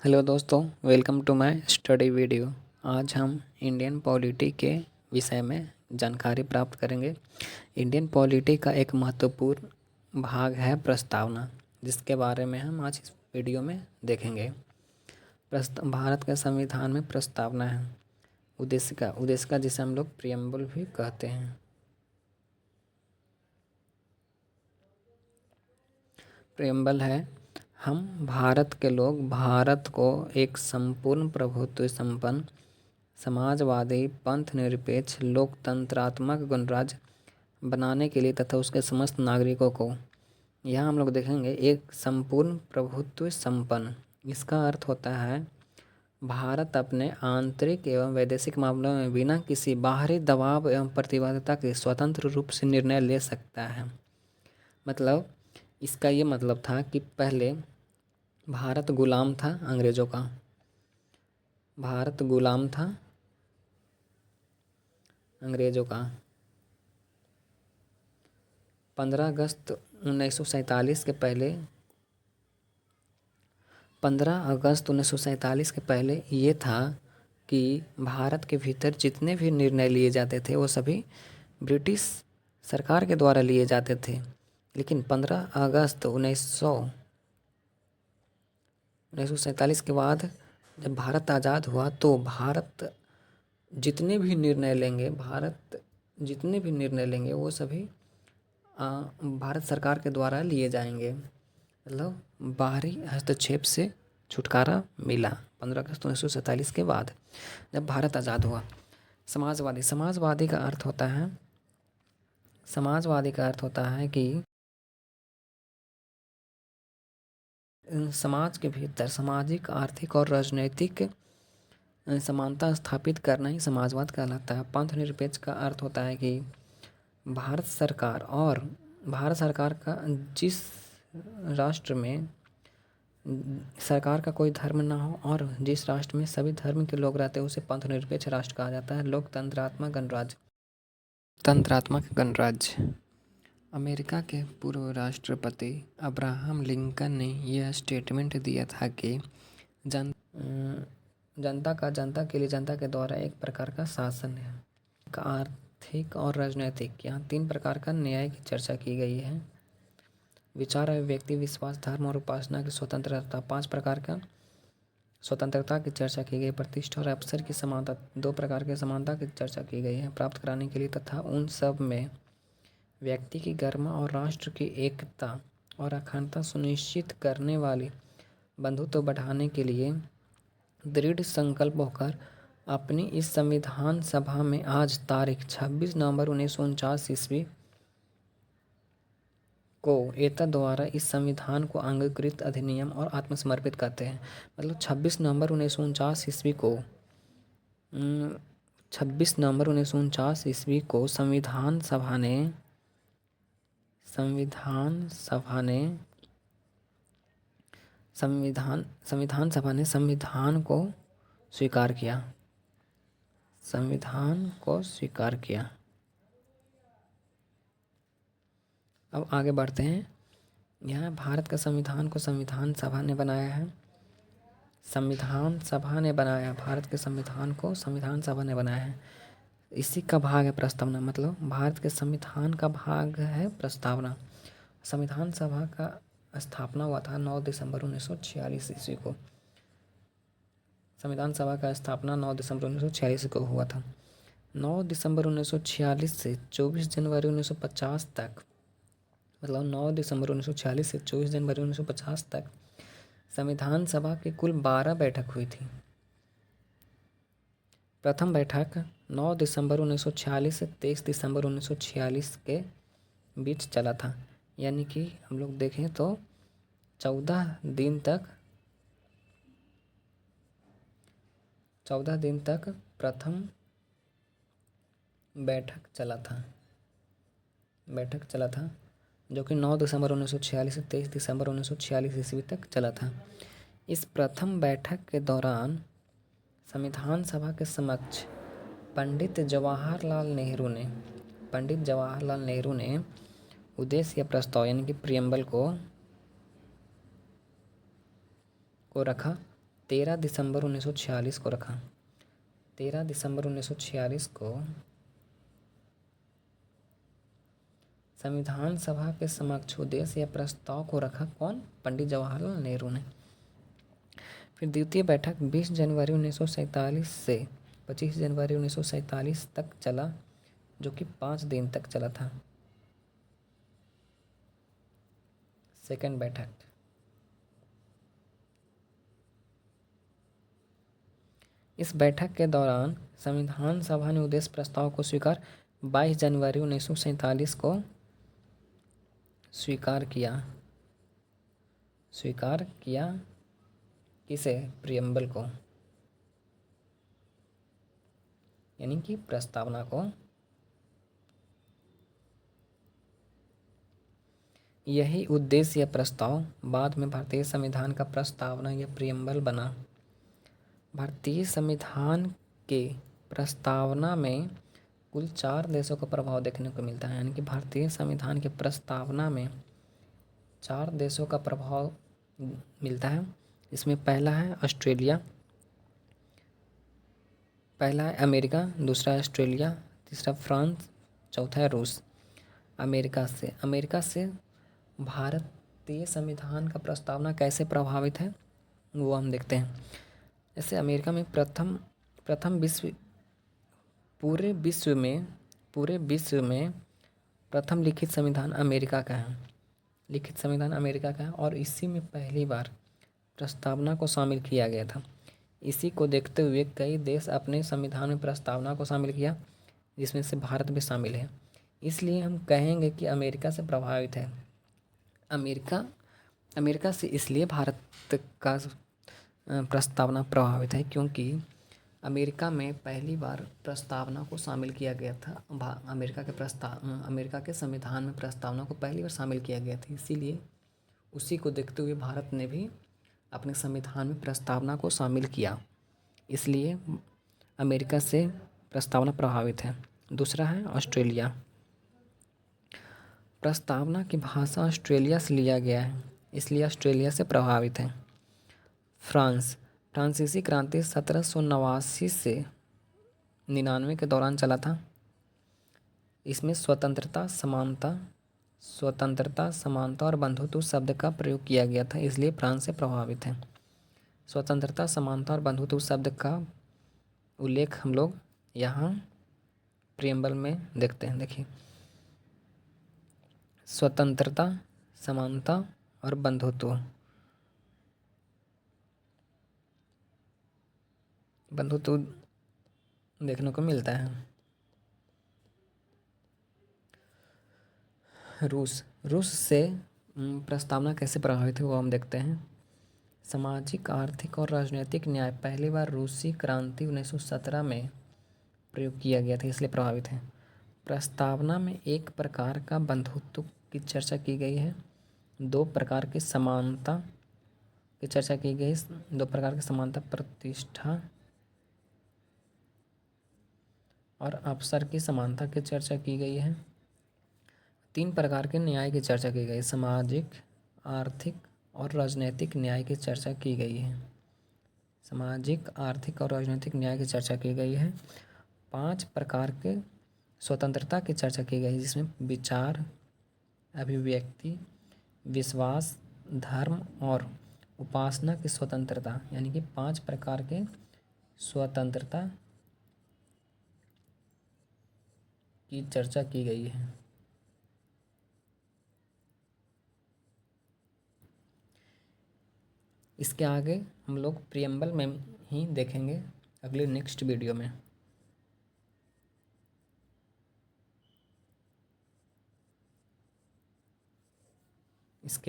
Hello दोस्तों, welcome to my study video. आज हम इंडियन पॉलिटी के विषय में जानकारी प्राप्त करेंगे। इंडियन पॉलिटी का एक महत्वपूर्ण भाग है प्रस्तावना, जिसके बारे में हम आज इस वीडियो में देखेंगे। भारत के संविधान में प्रस्तावना है, उद्देशिका जिसे हम लोग प्रियम्बल भी कहते हैं। प्रियम्बल है, हम भारत के लोग भारत को एक संपूर्ण प्रभुत्व संपन्न समाजवादी पंथ निरपेक्ष लोकतंत्रात्मक गणराज्य बनाने के लिए तथा उसके समस्त नागरिकों को, यहाँ हम लोग देखेंगे एक संपूर्ण प्रभुत्व संपन्न। इसका अर्थ होता है भारत अपने आंतरिक एवं वैदेशिक मामलों में बिना किसी बाहरी दबाव एवं प्रतिबद्धता के स्वतंत्र रूप से निर्णय ले सकता है। मतलब इसका ये मतलब था कि पहले भारत गुलाम था अंग्रेज़ों का। भारत गुलाम था अंग्रेज़ों का। 15 अगस्त 1947 के पहले 15 अगस्त 1947 के पहले ये था कि भारत के भीतर जितने भी निर्णय लिए जाते थे वो सभी ब्रिटिश सरकार के द्वारा लिए जाते थे। लेकिन 15 अगस्त 1947 के बाद जब भारत आज़ाद हुआ तो भारत जितने भी निर्णय लेंगे वो सभी भारत सरकार के द्वारा लिए जाएंगे। मतलब बाहरी हस्तक्षेप से छुटकारा मिला 15 अगस्त 1947 के बाद जब भारत आज़ाद हुआ। समाजवादी का अर्थ होता है कि समाज के भीतर सामाजिक, आर्थिक और राजनैतिक समानता स्थापित करना ही समाजवाद कहलाता है। पंथ निरपेक्ष का अर्थ होता है कि भारत सरकार का जिस राष्ट्र में सरकार का कोई धर्म ना हो और जिस राष्ट्र में सभी धर्म के लोग रहते हैं उसे पंथ निरपेक्ष राष्ट्र कहा जाता है। तंत्रात्मक गणराज्य। अमेरिका के पूर्व राष्ट्रपति अब्राहम लिंकन ने यह स्टेटमेंट दिया था कि जनता के लिए जनता के द्वारा एक प्रकार का शासन है। आर्थिक और राजनैतिक, यहाँ 3 प्रकार का न्याय की चर्चा की गई है। विचार, अभिव्यक्ति, विश्वास, धर्म और उपासना की स्वतंत्रता, 5 प्रकार का स्वतंत्रता की चर्चा की गई। प्रतिष्ठा और अवसर की समानता, 2 प्रकार की समानता की चर्चा की गई है प्राप्त कराने के लिए तथा उन सब में व्यक्ति की गरिमा और राष्ट्र की एकता और अखंडता सुनिश्चित करने वाली बंधुत्व बढ़ाने के लिए दृढ़ संकल्प होकर अपनी इस संविधान सभा में आज तारीख 26 नवंबर 1949 ईस्वी को एतद द्वारा इस संविधान को अंगीकृत अधिनियम और आत्मसमर्पित करते हैं। मतलब 26 नवंबर 1949 ईस्वी को 26 नवंबर 1949 ईस्वी को संविधान सभा ने संविधान को स्वीकार किया। अब आगे बढ़ते हैं। यहाँ भारत का संविधान को संविधान सभा ने बनाया है। भारत के संविधान को संविधान सभा ने बनाया है। इसी का भाग है प्रस्तावना। मतलब भारत के संविधान का भाग है प्रस्तावना। संविधान सभा का स्थापना हुआ था 9 दिसंबर 1946 ईस्वी को। संविधान सभा का स्थापना 9 दिसंबर 1946 को हुआ था। 9 दिसंबर 1946 से 24 जनवरी 1950 तक, मतलब 9 दिसंबर 1946 से 24 जनवरी 1950 तक संविधान सभा की कुल 12 बैठक हुई थी। प्रथम बैठक 9 दिसंबर 1946 से 23 दिसंबर 1946 के बीच चला था। यानी कि हम लोग देखें तो 14 दिन तक प्रथम बैठक चला था, जो कि 9 दिसंबर 1946 से 23 दिसंबर 1946 ईस्वी तक चला था। इस प्रथम बैठक के दौरान संविधान सभा के समक्ष पंडित जवाहरलाल नेहरू ने उद्देश्य या प्रस्ताव यानी कि प्रियम्बल को रखा 13 दिसंबर 1946 को रखा। 13 दिसंबर 1946 को संविधान सभा के समक्ष उद्देश्य या प्रस्ताव को रखा कौन? पंडित जवाहरलाल नेहरू ने। फिर द्वितीय बैठक 20 जनवरी 1947 से 25 जनवरी 1947 तक चला, जो कि 5 दिन तक चला था। सेकंड बैठक। इस बैठक के दौरान संविधान सभा ने उद्देश्य प्रस्ताव को स्वीकार 22 जनवरी 1947 को स्वीकार किया किसे? प्रियम्बल को, यानी कि प्रस्तावना को। यही उद्देश्य या प्रस्ताव बाद में भारतीय संविधान का प्रस्तावना या प्रियम्बल बना। भारतीय संविधान के प्रस्तावना में कुल 4 देशों का प्रभाव देखने को मिलता है, यानी कि भारतीय संविधान के प्रस्तावना में 4 देशों का प्रभाव मिलता है। इसमें पहला है अमेरिका, दूसरा है ऑस्ट्रेलिया, तीसरा फ्रांस, चौथा है रूस। अमेरिका से भारतीय संविधान का प्रस्तावना कैसे प्रभावित है वो हम देखते हैं। जैसे अमेरिका में पूरे विश्व में प्रथम लिखित संविधान अमेरिका का है और इसी में पहली बार प्रस्तावना को शामिल किया गया था। इसी को देखते हुए कई देश अपने संविधान में प्रस्तावना को शामिल किया, जिसमें से भारत भी शामिल है। इसलिए हम कहेंगे कि अमेरिका से प्रभावित है। अमेरिका से इसलिए भारत का प्रस्तावना प्रभावित है क्योंकि अमेरिका में पहली बार प्रस्तावना को शामिल किया गया था। अमेरिका के संविधान में प्रस्तावना को पहली बार शामिल किया गया था, इसीलिए उसी को देखते हुए भारत ने भी अपने संविधान में प्रस्तावना को शामिल किया, इसलिए अमेरिका से प्रस्तावना प्रभावित है। दूसरा है ऑस्ट्रेलिया। प्रस्तावना की भाषा ऑस्ट्रेलिया से लिया गया है, इसलिए ऑस्ट्रेलिया से प्रभावित है। फ्रांसीसी क्रांति 1789 से 99 के दौरान चला था। इसमें स्वतंत्रता, समानता और बंधुत्व शब्द का प्रयोग किया गया था, इसलिए फ्रांस से प्रभावित है। स्वतंत्रता, समानता और बंधुत्व शब्द का उल्लेख हम लोग यहाँ प्रियम्बल में देखते हैं। देखिए, स्वतंत्रता, समानता और बंधुत्व देखने को मिलता है। रूस से प्रस्तावना कैसे प्रभावित है वो हम देखते हैं। सामाजिक, आर्थिक और राजनीतिक न्याय पहली बार रूसी क्रांति 1917 में प्रयोग किया गया था, इसलिए प्रभावित है। प्रस्तावना में एक प्रकार का बंधुत्व की चर्चा की गई है, 2 प्रकार की समानता की चर्चा की गई, 2 प्रकार की समानता, प्रतिष्ठा और अवसर की समानता की चर्चा की गई है। 3 प्रकार के न्याय की चर्चा की गई, सामाजिक, आर्थिक और राजनीतिक न्याय की चर्चा की गई है। सामाजिक, आर्थिक और राजनीतिक न्याय की चर्चा की गई है। 5 प्रकार के स्वतंत्रता की चर्चा की गई, जिसमें विचार, अभिव्यक्ति, विश्वास, धर्म और उपासना की स्वतंत्रता, यानी कि 5 प्रकार के स्वतंत्रता की चर्चा की गई है। इसके आगे हम लोग प्रियम्बल में ही देखेंगे अगले नेक्स्ट वीडियो में। इसके